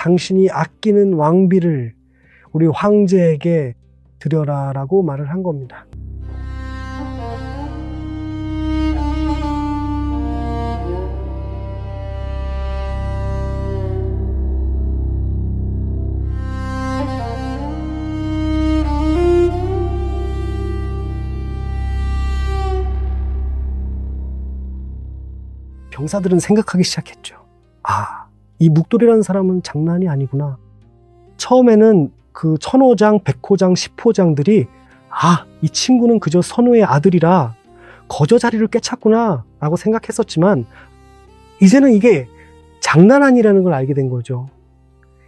당신이 아끼는 왕비를 우리 황제에게 드려라 라고 말을 한 겁니다. 병사들은 생각하기 시작했죠. 아, 이 묵돌이라는 사람은 장난이 아니구나. 처음에는 그 천호장, 백호장, 십호장들이 이 친구는 그저 선우의 아들이라 거저 자리를 꿰찼구나 라고 생각했었지만 이제는 이게 장난 아니라는 걸 알게 된 거죠.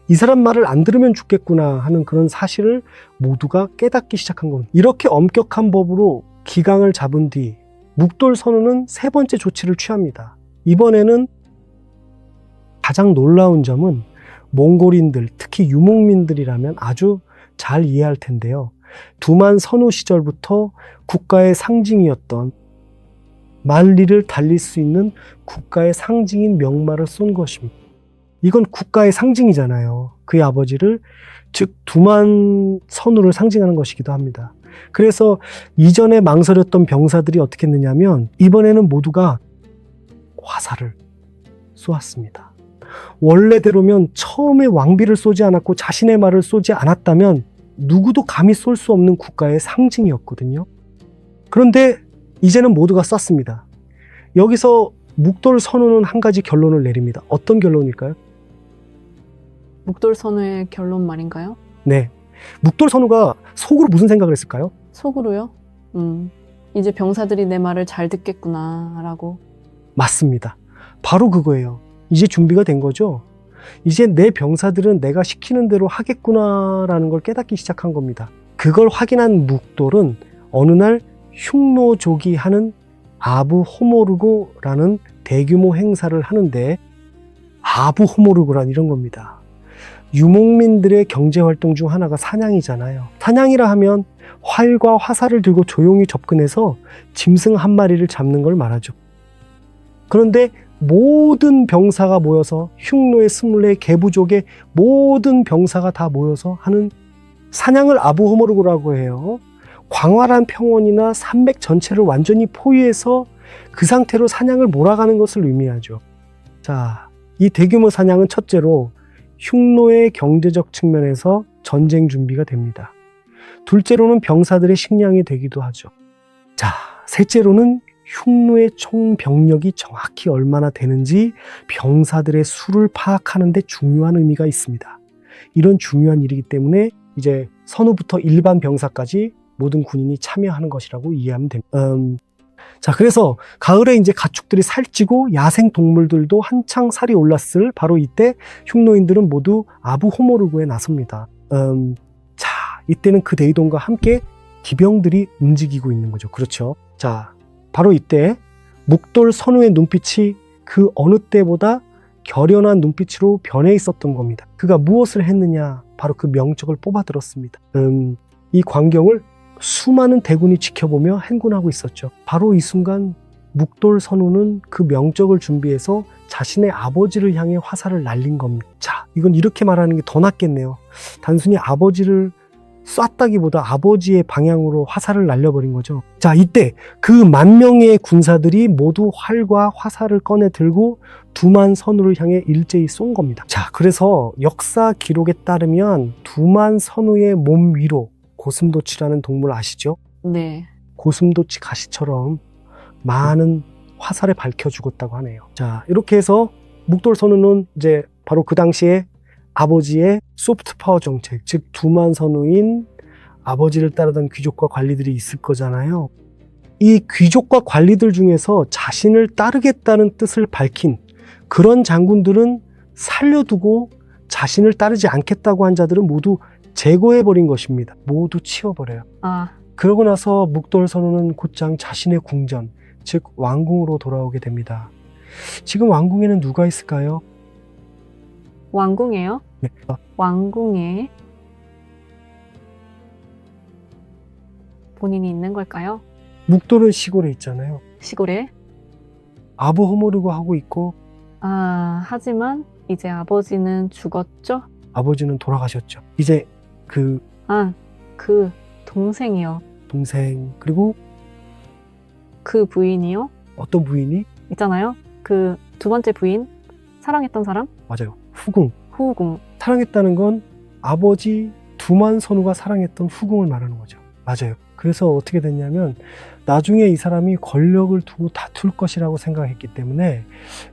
이 사람 말을 안 들으면 죽겠구나 하는 그런 사실을 모두가 깨닫기 시작한 겁니다. 이렇게 엄격한 법으로 기강을 잡은 뒤 묵돌 선우는 세 번째 조치를 취합니다. 이번에는 가장 놀라운 점은 몽골인들, 특히 유목민들이라면 아주 잘 이해할 텐데요. 두만 선우 시절부터 국가의 상징이었던 만리를 달릴 수 있는 국가의 상징인 명마를 쏜 것입니다. 이건 국가의 상징이잖아요. 그의 아버지를, 즉 두만 선우를 상징하는 것이기도 합니다. 그래서 이전에 망설였던 병사들이 어떻게 했느냐면 이번에는 모두가 화살을 쏘았습니다. 원래대로면 처음에 왕비를 쏘지 않았고 자신의 말을 쏘지 않았다면 누구도 감히 쏠 수 없는 국가의 상징이었거든요. 그런데 이제는 모두가 쐈습니다. 여기서 묵돌 선우는 한 가지 결론을 내립니다. 어떤 결론일까요? 묵돌 선우의 결론 말인가요? 네. 묵돌 선우가 속으로 무슨 생각을 했을까요? 속으로요? 이제 병사들이 내 말을 잘 듣겠구나 라고. 맞습니다. 바로 그거예요. 이제 준비가 된 거죠. 이제 내 병사들은 내가 시키는 대로 하겠구나라는 걸 깨닫기 시작한 겁니다. 그걸 확인한 묵돌은 어느 날 흉노족이 하는 아부 호모르고라는 대규모 행사를 하는데, 아부 호모르고란 이런 겁니다. 유목민들의 경제활동 중 하나가 사냥이잖아요. 사냥이라 하면 활과 화살을 들고 조용히 접근해서 짐승 한 마리를 잡는 걸 말하죠. 그런데 모든 병사가 모여서, 흉노의 24개 부족의 모든 병사가 다 모여서 하는 사냥을 아부 호모르고라고 해요. 광활한 평원이나 산맥 전체를 완전히 포위해서 그 상태로 사냥을 몰아가는 것을 의미하죠. 자, 이 대규모 사냥은 첫째로 흉노의 경제적 측면에서 전쟁 준비가 됩니다. 둘째로는 병사들의 식량이 되기도 하죠. 자, 셋째로는 흉노의 총 병력이 정확히 얼마나 되는지 병사들의 수를 파악하는 데 중요한 의미가 있습니다. 이런 중요한 일이기 때문에 이제 선우부터 일반 병사까지 모든 군인이 참여하는 것이라고 이해하면 됩니다. 자, 그래서 가을에 이제 가축들이 살찌고 야생 동물들도 한창 살이 올랐을 바로 이때 흉노인들은 모두 아부 호모르고에 나섭니다. 자, 이때는 그 대이동과 함께 기병들이 움직이고 있는 거죠. 그렇죠. 자, 바로 이때 묵돌 선우의 눈빛이 그 어느 때보다 결연한 눈빛으로 변해 있었던 겁니다. 그가 무엇을 했느냐? 바로 그 명적을 뽑아들었습니다. 이 광경을 수많은 대군이 지켜보며 행군하고 있었죠. 바로 이 순간 묵돌 선우는 그 명적을 준비해서 자신의 아버지를 향해 화살을 날린 겁니다. 자, 이건 이렇게 말하는 게 더 낫겠네요. 단순히 아버지를 쐈다기보다 아버지의 방향으로 화살을 날려버린 거죠. 자, 이때 그 10,000명의 군사들이 모두 활과 화살을 꺼내 들고 두만 선우를 향해 일제히 쏜 겁니다. 자, 그래서 역사 기록에 따르면 두만 선우의 몸 위로 고슴도치라는 동물 아시죠? 네. 고슴도치 가시처럼 많은 화살에 밝혀 죽었다고 하네요. 자, 이렇게 해서 묵돌 선우는 이제 바로 그 당시에 아버지의 소프트 파워 정책, 즉 두만 선우인 아버지를 따르던 귀족과 관리들이 있을 거잖아요. 이 귀족과 관리들 중에서 자신을 따르겠다는 뜻을 밝힌 그런 장군들은 살려두고 자신을 따르지 않겠다고 한 자들은 모두 제거해버린 것입니다. 모두 치워버려요. 그러고 나서 묵돌 선우는 곧장 자신의 궁전, 즉 왕궁으로 돌아오게 됩니다. 지금 왕궁에는 누가 있을까요? 왕궁에요? 네. 왕궁에 본인이 있는 걸까요? 묵돌은 시골에 있잖아요. 시골에? 아부 호모르고 하고 있고. 하지만 이제 아버지는 죽었죠? 아버지는 돌아가셨죠. 이제 그 그 동생이요. 동생 그리고 그 부인이요? 어떤 부인이 있잖아요. 그 두 번째 부인, 사랑했던 사람, 맞아요. 후궁. 후궁. 사랑했다는 건 아버지 두만선우가 사랑했던 후궁을 말하는 거죠. 맞아요. 그래서 어떻게 됐냐면 나중에 이 사람이 권력을 두고 다툴 것이라고 생각했기 때문에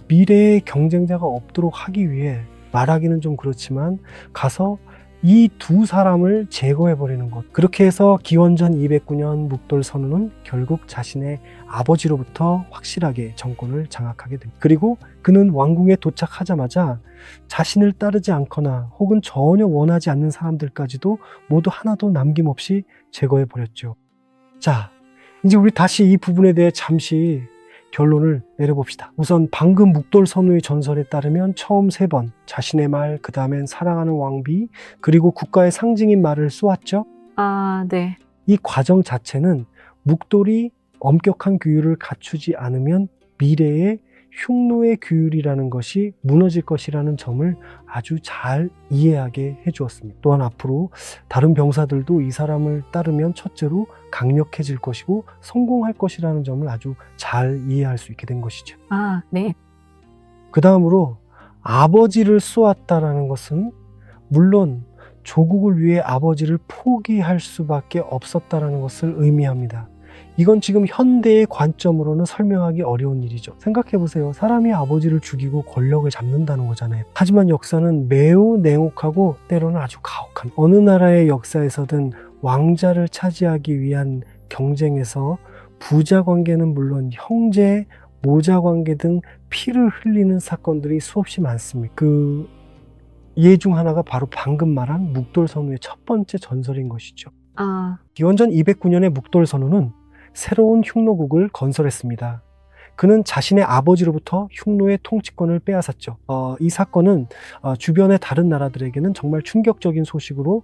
미래의 경쟁자가 없도록 하기 위해 말하기는 좀 그렇지만 가서 이 두 사람을 제거해버리는 것. 그렇게 해서 기원전 209년 묵돌선우는 결국 자신의 아버지로부터 확실하게 정권을 장악하게 됩니다. 그리고 그는 왕궁에 도착하자마자 자신을 따르지 않거나 혹은 전혀 원하지 않는 사람들까지도 모두 하나도 남김없이 제거해버렸죠. 자, 이제 우리 다시 이 부분에 대해 잠시 결론을 내려봅시다. 우선 방금 묵돌선우의 전설에 따르면 처음 3번 자신의 말, 그 다음엔 사랑하는 왕비, 그리고 국가의 상징인 말을 쏘았죠. 네. 이 과정 자체는 묵돌이 엄격한 규율을 갖추지 않으면 미래의 흉노의 규율이라는 것이 무너질 것이라는 점을 아주 잘 이해하게 해주었습니다. 또한 앞으로 다른 병사들도 이 사람을 따르면 첫째로 강력해질 것이고 성공할 것이라는 점을 아주 잘 이해할 수 있게 된 것이죠. 네. 그 다음으로 아버지를 쏘았다라는 것은 물론 조국을 위해 아버지를 포기할 수밖에 없었다라는 것을 의미합니다. 이건 지금 현대의 관점으로는 설명하기 어려운 일이죠. 생각해보세요. 사람이 아버지를 죽이고 권력을 잡는다는 거잖아요. 하지만 역사는 매우 냉혹하고 때로는 아주 가혹한, 어느 나라의 역사에서든 왕자를 차지하기 위한 경쟁에서 부자 관계는 물론 형제, 모자 관계 등 피를 흘리는 사건들이 수없이 많습니다. 그 예 중 하나가 바로 방금 말한 묵돌선우의 첫 번째 전설인 것이죠. 기원전 209년의 묵돌선우는 새로운 흉노국을 건설했습니다. 그는 자신의 아버지로부터 흉노의 통치권을 빼앗았죠. 이 사건은 주변의 다른 나라들에게는 정말 충격적인 소식으로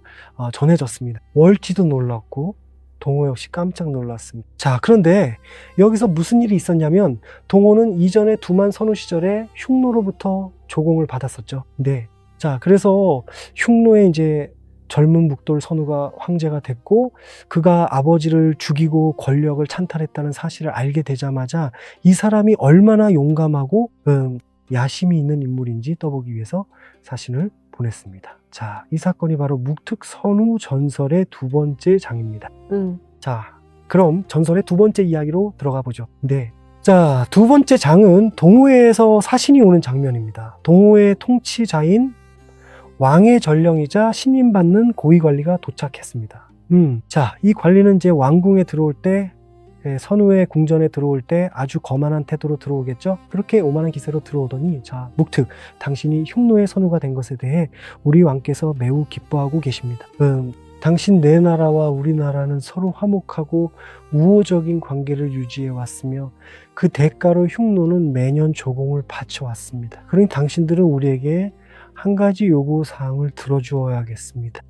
전해졌습니다. 월지도 놀랐고 동호 역시 깜짝 놀랐습니다. 자, 그런데 여기서 무슨 일이 있었냐면 동호는 이전에 두만선우 시절에 흉노로부터 조공을 받았었죠. 네. 자, 그래서 흉노의 이제 젊은 묵돌선우가 황제가 됐고 그가 아버지를 죽이고 권력을 찬탈했다는 사실을 알게 되자마자 이 사람이 얼마나 용감하고 야심이 있는 인물인지 떠보기 위해서 사신을 보냈습니다. 자, 이 사건이 바로 묵특선우 전설의 두 번째 장입니다. 자, 그럼 전설의 두 번째 이야기로 들어가 보죠. 네. 자, 두 번째 장은 동호회에서 사신이 오는 장면입니다. 동호회 통치자인 왕의 전령이자 신임받는 고위관리가 도착했습니다. 자, 이 관리는 이제 왕궁에 들어올 때, 선우의 궁전에 들어올 때 아주 거만한 태도로 들어오겠죠? 그렇게 오만한 기세로 들어오더니, 자, 묵특, 당신이 흉노의 선우가 된 것에 대해 우리 왕께서 매우 기뻐하고 계십니다. 당신 내 나라와 우리나라는 서로 화목하고 우호적인 관계를 유지해 왔으며 그 대가로 흉노는 매년 조공을 바쳐왔습니다. 그러니 당신들은 우리에게 한 가지 요구 사항을 들어주어야겠습니다.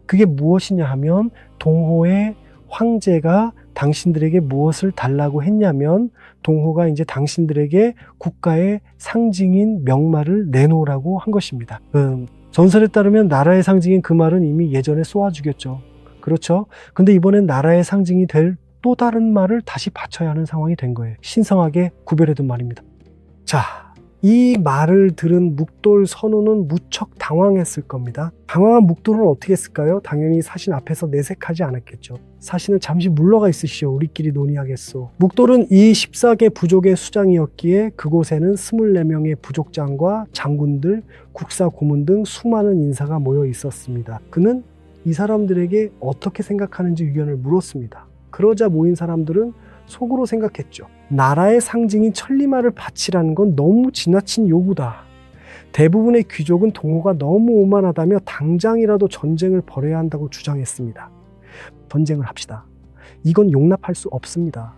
그게 무엇이냐 하면 동호의 황제가 당신들에게 무엇을 달라고 했냐면 동호가 이제 당신들에게 국가의 상징인 명말을 내놓으라고 한 것입니다. 전설에 따르면 나라의 상징인 그 말은 이미 예전에 쏘아 죽였죠. 그렇죠? 근데 이번엔 나라의 상징이 될 또 다른 말을 다시 바쳐야 하는 상황이 된 거예요. 신성하게 구별해둔 말입니다. 자, 이 말을 들은 묵돌선우는 무척 당황했을 겁니다. 당황한 묵돌은 어떻게 했을까요? 당연히 사신 앞에서 내색하지 않았겠죠. 사신은 잠시 물러가 있으시오. 우리끼리 논의하겠소. 묵돌은 이 14개 부족의 수장이었기에 그곳에는 24명의 부족장과 장군들, 국사 고문 등 수많은 인사가 모여 있었습니다. 그는 이 사람들에게 어떻게 생각하는지 의견을 물었습니다. 그러자 모인 사람들은 속으로 생각했죠. 나라의 상징인 천리마를 바치라는 건 너무 지나친 요구다. 대부분의 귀족은 동호가 너무 오만하다며 당장이라도 전쟁을 벌여야 한다고 주장했습니다. 전쟁을 합시다. 이건 용납할 수 없습니다.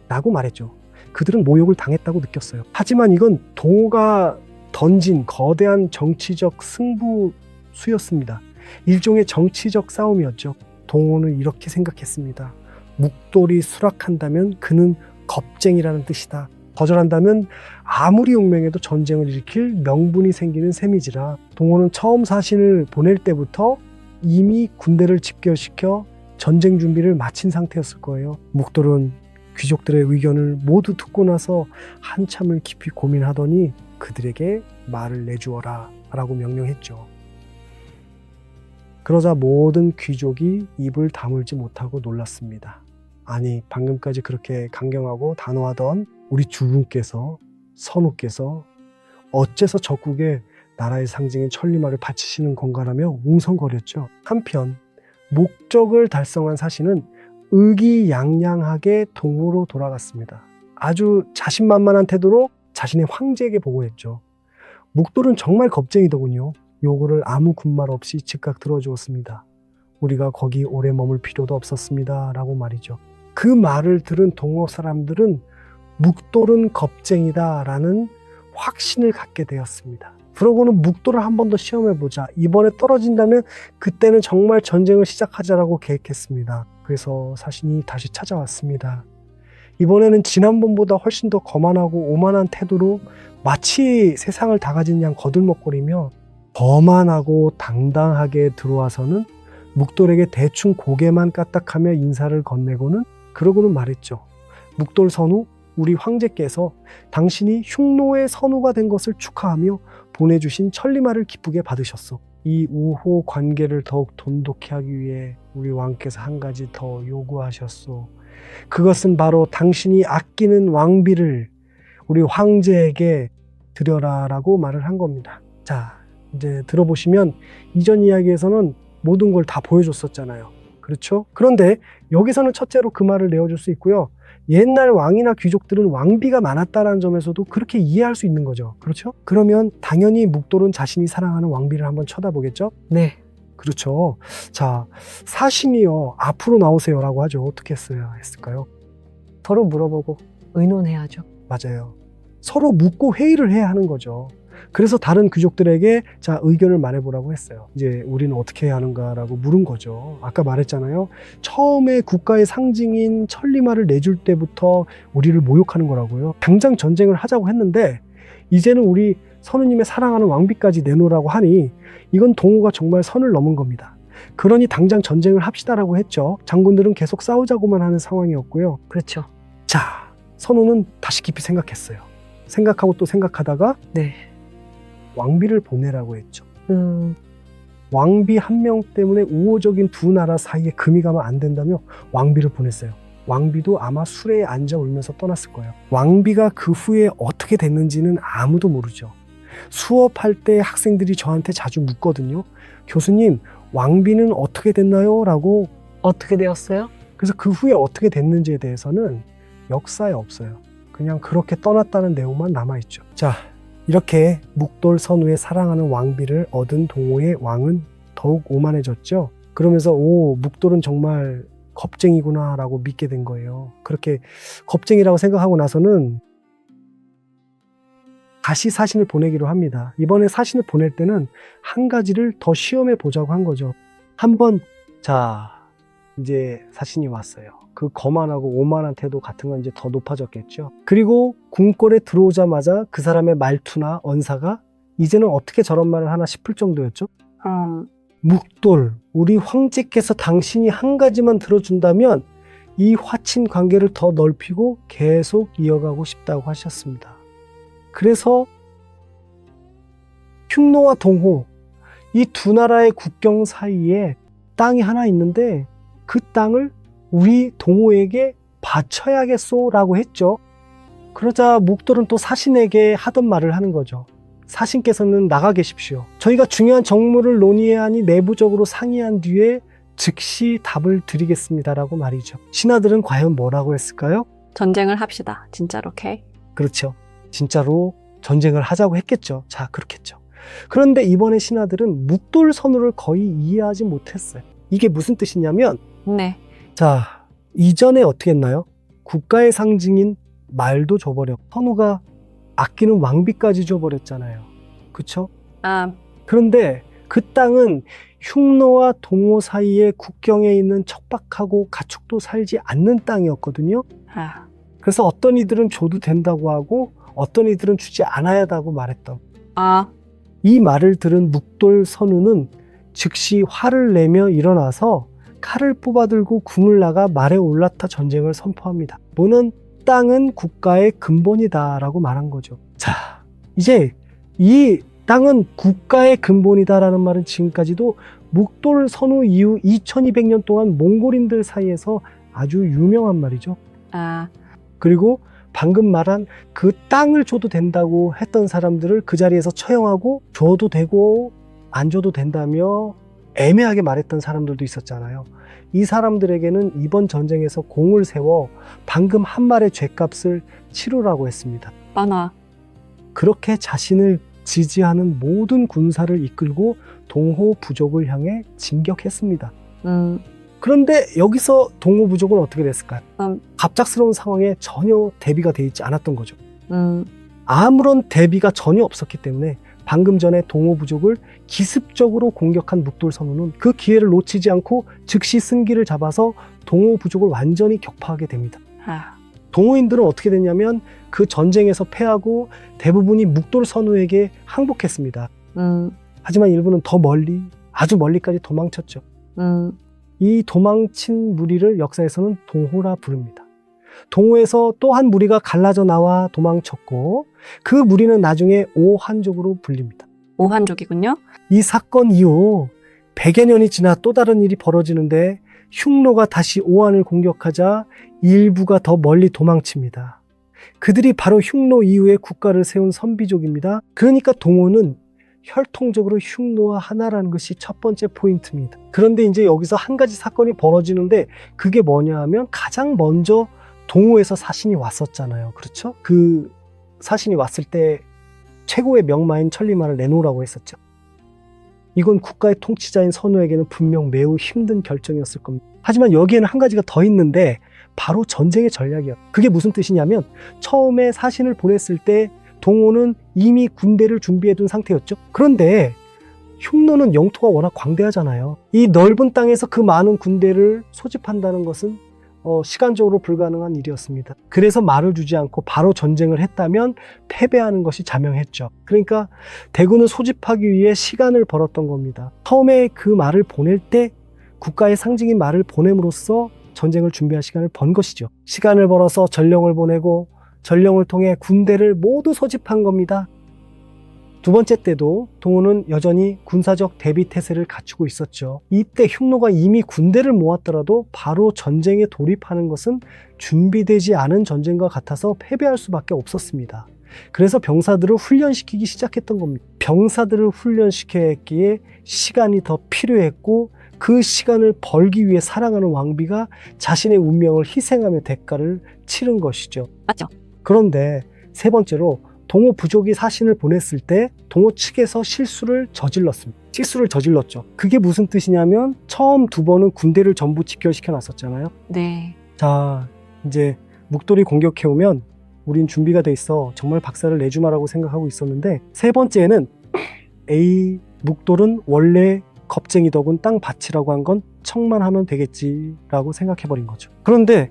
라고 말했죠. 그들은 모욕을 당했다고 느꼈어요. 하지만 이건 동호가 던진 거대한 정치적 승부수였습니다. 일종의 정치적 싸움이었죠. 동호는 이렇게 생각했습니다. 묵돌이 수락한다면 그는 겁쟁이라는 뜻이다. 거절한다면 아무리 용맹해도 전쟁을 일으킬 명분이 생기는 셈이지라. 동호는 처음 사신을 보낼 때부터 이미 군대를 집결시켜 전쟁 준비를 마친 상태였을 거예요. 묵돌은 귀족들의 의견을 모두 듣고 나서 한참을 깊이 고민하더니 그들에게 말을 내주어라 라고 명령했죠. 그러자 모든 귀족이 입을 다물지 못하고 놀랐습니다. 아니, 방금까지 그렇게 강경하고 단호하던 우리 주군께서, 선우께서 어째서 적국에 나라의 상징인 천리마를 바치시는 건가라며 웅성거렸죠. 한편 목적을 달성한 사신은 의기양양하게 동호로 돌아갔습니다. 아주 자신만만한 태도로 자신의 황제에게 보고했죠. 묵돌은 정말 겁쟁이더군요. 요구를 아무 군말 없이 즉각 들어주었습니다. 우리가 거기 오래 머물 필요도 없었습니다 라고 말이죠. 그 말을 들은 동호 사람들은 묵돌은 겁쟁이다 라는 확신을 갖게 되었습니다. 그러고는 묵돌을 한 번 더 시험해보자. 이번에 떨어진다면 그때는 정말 전쟁을 시작하자라고 계획했습니다. 그래서 사신이 다시 찾아왔습니다. 이번에는 지난번보다 훨씬 더 거만하고 오만한 태도로 마치 세상을 다 가진 양 거들먹거리며 거만하고 당당하게 들어와서는 묵돌에게 대충 고개만 까딱하며 인사를 건네고는 그러고는 말했죠. 묵돌 선우, 우리 황제께서 당신이 흉노의 선우가 된 것을 축하하며 보내주신 천리마를 기쁘게 받으셨소. 이 우호 관계를 더욱 돈독히 하기 위해 우리 왕께서 한 가지 더 요구하셨소. 그것은 바로 당신이 아끼는 왕비를 우리 황제에게 드려라 라고 말을 한 겁니다. 자, 이제 들어보시면 이전 이야기에서는 모든 걸 다 보여줬었잖아요. 그렇죠? 그런데 여기서는 첫째로 그 말을 내어줄 수 있고요. 옛날 왕이나 귀족들은 왕비가 많았다는 점에서도 그렇게 이해할 수 있는 거죠. 그렇죠? 그러면 당연히 묵돌은 자신이 사랑하는 왕비를 한번 쳐다보겠죠? 네. 그렇죠. 자, 사신이요. 앞으로 나오세요 라고 하죠. 어떻게 했을까요? 서로 물어보고 의논해야죠. 맞아요. 서로 묻고 회의를 해야 하는 거죠. 그래서 다른 귀족들에게 자, 의견을 말해보라고 했어요. 이제 우리는 어떻게 해야 하는가라고 물은 거죠. 아까 말했잖아요. 처음에 국가의 상징인 천리마를 내줄 때부터 우리를 모욕하는 거라고요. 당장 전쟁을 하자고 했는데 이제는 우리 선우님의 사랑하는 왕비까지 내놓으라고 하니 이건 동호가 정말 선을 넘은 겁니다. 그러니 당장 전쟁을 합시다라고 했죠. 장군들은 계속 싸우자고만 하는 상황이었고요. 그렇죠. 자, 선우는 다시 깊이 생각했어요. 생각하고 또 생각하다가 네. 왕비를 보내라고 했죠. 왕비 한 명 때문에 우호적인 두 나라 사이에 금이 가면 안 된다며 왕비를 보냈어요. 왕비도 아마 수레에 앉아 울면서 떠났을 거예요. 왕비가 그 후에 어떻게 됐는지는 아무도 모르죠. 수업할 때 학생들이 저한테 자주 묻거든요. 교수님, 왕비는 어떻게 됐나요? 라고. 어떻게 되었어요? 그래서 그 후에 어떻게 됐는지에 대해서는 역사에 없어요. 그냥 그렇게 떠났다는 내용만 남아있죠. 자, 이렇게 묵돌 선우의 사랑하는 왕비를 얻은 동호의 왕은 더욱 오만해졌죠. 그러면서 묵돌은 정말 겁쟁이구나 라고 믿게 된 거예요. 그렇게 겁쟁이라고 생각하고 나서는 다시 사신을 보내기로 합니다. 이번에 사신을 보낼 때는 한 가지를 더 시험해 보자고 한 거죠. 한번 자, 이제 사신이 왔어요. 그 거만하고 오만한 태도 같은 건 이제 더 높아졌겠죠. 그리고 궁궐에 들어오자마자 그 사람의 말투나 언사가 이제는 어떻게 저런 말을 하나 싶을 정도였죠. 묵돌, 우리 황제께서 당신이 한 가지만 들어준다면 이 화친 관계를 더 넓히고 계속 이어가고 싶다고 하셨습니다. 그래서 흉노와 동호, 이 두 나라의 국경 사이에 땅이 하나 있는데 그 땅을 우리 동호에게 바쳐야겠소라고 했죠. 그러자 묵돌은 또 사신에게 하던 말을 하는 거죠. 사신께서는 나가 계십시오. 저희가 중요한 정무를 논의해야 하니 내부적으로 상의한 뒤에 즉시 답을 드리겠습니다라고 말이죠. 신하들은 과연 뭐라고 했을까요? 전쟁을 합시다. 진짜로, 오케이? 그렇죠. 진짜로 전쟁을 하자고 했겠죠. 자, 그렇겠죠. 그런데 이번에 신하들은 묵돌 선우를 거의 이해하지 못했어요. 이게 무슨 뜻이냐면 네. 자, 이전에 어떻게 했나요? 국가의 상징인 말도 줘버렸고 선우가 아끼는 왕비까지 줘버렸잖아요. 그쵸? 그런데 그 땅은 흉노와 동호 사이의 국경에 있는 척박하고 가축도 살지 않는 땅이었거든요. 그래서 어떤 이들은 줘도 된다고 하고 어떤 이들은 주지 않아야 한다고 말했던, 아, 이 말을 들은 묵돌 선우는 즉시 화를 내며 일어나서 칼을 뽑아들고 궁을 나가 말에 올라타 전쟁을 선포합니다. 너는 땅은 국가의 근본이다 라고 말한 거죠. 자, 이제 이 땅은 국가의 근본이다라는 말은 지금까지도 묵돌 선우 이후 2200년 동안 몽골인들 사이에서 아주 유명한 말이죠. 아, 그리고 방금 말한 그 땅을 줘도 된다고 했던 사람들을 그 자리에서 처형하고 줘도 되고 안 줘도 된다며 애매하게 말했던 사람들도 있었잖아요. 이 사람들에게는 이번 전쟁에서 공을 세워 방금 한 말의 죗값을 치르라고 했습니다. 빠나. 그렇게 자신을 지지하는 모든 군사를 이끌고 동호 부족을 향해 진격했습니다. 그런데 여기서 동호 부족은 어떻게 됐을까요? 갑작스러운 상황에 전혀 대비가 되어 있지 않았던 거죠. 아무런 대비가 전혀 없었기 때문에 방금 전에 동호 부족을 기습적으로 공격한 묵돌 선우는 그 기회를 놓치지 않고 즉시 승기를 잡아서 동호 부족을 완전히 격파하게 됩니다. 아, 동호인들은 어떻게 됐냐면 그 전쟁에서 패하고 대부분이 묵돌 선우에게 항복했습니다. 하지만 일부는 더 멀리, 아주 멀리까지 도망쳤죠. 이 도망친 무리를 역사에서는 동호라 부릅니다. 동호에서 또 한 무리가 갈라져 나와 도망쳤고 그 무리는 나중에 오한족으로 불립니다. 오한족이군요. 이 사건 이후 100여 년이 지나 또 다른 일이 벌어지는데 흉노가 다시 오한을 공격하자 일부가 더 멀리 도망칩니다. 그들이 바로 흉노 이후에 국가를 세운 선비족입니다. 그러니까 동호는 혈통적으로 흉노와 하나라는 것이 첫 번째 포인트입니다. 그런데 이제 여기서 한 가지 사건이 벌어지는데 그게 뭐냐 하면 가장 먼저 동호에서 사신이 왔었잖아요. 그렇죠? 그 사신이 왔을 때 최고의 명마인 천리마를 내놓으라고 했었죠. 이건 국가의 통치자인 선우에게는 분명 매우 힘든 결정이었을 겁니다. 하지만 여기에는 한 가지가 더 있는데 바로 전쟁의 전략이에요. 그게 무슨 뜻이냐면 처음에 사신을 보냈을 때 동호는 이미 군대를 준비해둔 상태였죠. 그런데 흉노는 영토가 워낙 광대하잖아요. 이 넓은 땅에서 그 많은 군대를 소집한다는 것은 시간적으로 불가능한 일이었습니다. 그래서 말을 주지 않고 바로 전쟁을 했다면 패배하는 것이 자명했죠. 그러니까 대군을 소집하기 위해 시간을 벌었던 겁니다. 처음에 그 말을 보낼 때 국가의 상징인 말을 보냄으로써 전쟁을 준비할 시간을 번 것이죠. 시간을 벌어서 전령을 보내고 전령을 통해 군대를 모두 소집한 겁니다. 두 번째 때도 동호는 여전히 군사적 대비 태세를 갖추고 있었죠. 이때 흉노가 이미 군대를 모았더라도 바로 전쟁에 돌입하는 것은 준비되지 않은 전쟁과 같아서 패배할 수밖에 없었습니다. 그래서 병사들을 훈련시키기 시작했던 겁니다. 병사들을 훈련시켜야 했기에 시간이 더 필요했고 그 시간을 벌기 위해 사랑하는 왕비가 자신의 운명을 희생하며 대가를 치른 것이죠. 맞죠? 그런데 세 번째로 동호 부족이 사신을 보냈을 때 동호 측에서 실수를 저질렀습니다. 실수를 저질렀죠. 그게 무슨 뜻이냐면 처음 두 번은 군대를 전부 집결시켜 놨었잖아요. 네. 자, 이제 묵돌이 공격해오면 우린 준비가 돼 있어 정말 박살을 내주마라고 생각하고 있었는데 세 번째에는 에이, 묵돌은 원래 겁쟁이더군 땅 밭이라고 한 건 척만 하면 되겠지라고 생각해버린 거죠. 그런데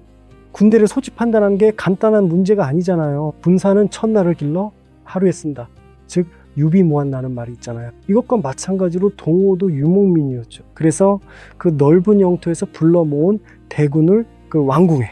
군대를 소집한다는 게 간단한 문제가 아니잖아요. 군사는 첫날을 길러 하루에 쓴다. 즉 유비무환라는 말이 있잖아요. 이것과 마찬가지로 동호도 유목민이었죠. 그래서 그 넓은 영토에서 불러 모은 대군을 그 왕궁에,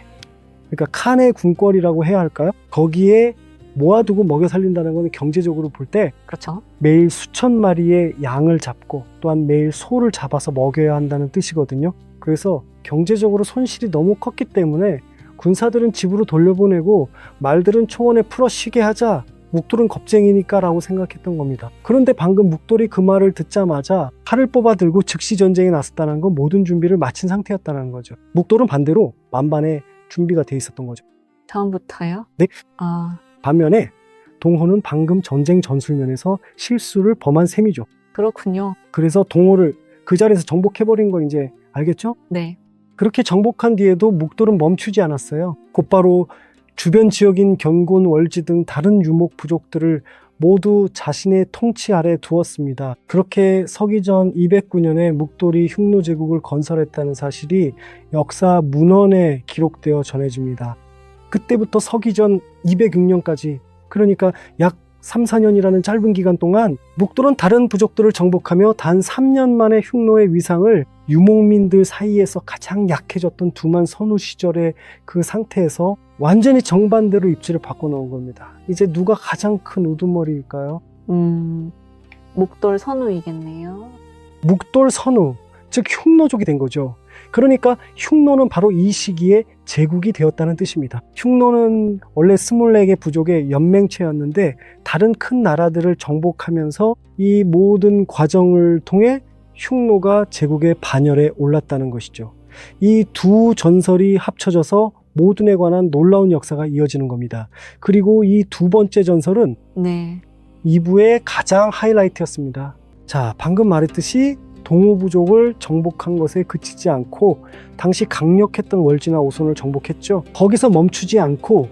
그러니까 칸의 궁궐이라고 해야 할까요? 거기에 모아두고 먹여 살린다는 건 경제적으로 볼 때 그렇죠. 매일 수천 마리의 양을 잡고 또한 매일 소를 잡아서 먹여야 한다는 뜻이거든요. 그래서 경제적으로 손실이 너무 컸기 때문에 군사들은 집으로 돌려보내고 말들은 초원에 풀어 쉬게 하자, 묵돌은 겁쟁이니까 라고 생각했던 겁니다. 그런데 방금 묵돌이 그 말을 듣자마자 칼을 뽑아 들고 즉시 전쟁에 나섰다는 건 모든 준비를 마친 상태였다는 거죠. 묵돌은 반대로 만반의 준비가 돼 있었던 거죠. 처음부터요? 네. 아, 반면에 동호는 방금 전쟁 전술면에서 실수를 범한 셈이죠. 그렇군요. 그래서 동호를 그 자리에서 정복해버린 거 이제 알겠죠? 네. 그렇게 정복한 뒤에도 묵돌은 멈추지 않았어요. 곧바로 주변 지역인 견곤, 월지 등 다른 유목 부족들을 모두 자신의 통치 아래 두었습니다. 그렇게 서기전 209년에 묵돌이 흉노 제국을 건설했다는 사실이 역사 문헌에 기록되어 전해집니다. 그때부터 서기전 206년까지, 그러니까 약 3, 4년이라는 짧은 기간 동안 묵돌은 다른 부족들을 정복하며 단 3년 만에 흉노의 위상을 유목민들 사이에서 가장 약해졌던 두만 선우 시절의 그 상태에서 완전히 정반대로 입지를 바꿔놓은 겁니다. 이제 누가 가장 큰 우두머리일까요? 목돌 선우이겠네요. 묵돌 선우, 즉 흉노족이 된 거죠. 그러니까 흉노는 바로 이 시기에 제국이 되었다는 뜻입니다. 흉노는 원래 24개 부족의 연맹체였는데 다른 큰 나라들을 정복하면서 이 모든 과정을 통해 흉노가 제국의 반열에 올랐다는 것이죠. 이 두 전설이 합쳐져서 모든에 관한 놀라운 역사가 이어지는 겁니다. 그리고 이 두 번째 전설은 네. 2부의 가장 하이라이트였습니다. 자, 방금 말했듯이 동우부족을 정복한 것에 그치지 않고 당시 강력했던 월지나 오손을 정복했죠. 거기서 멈추지 않고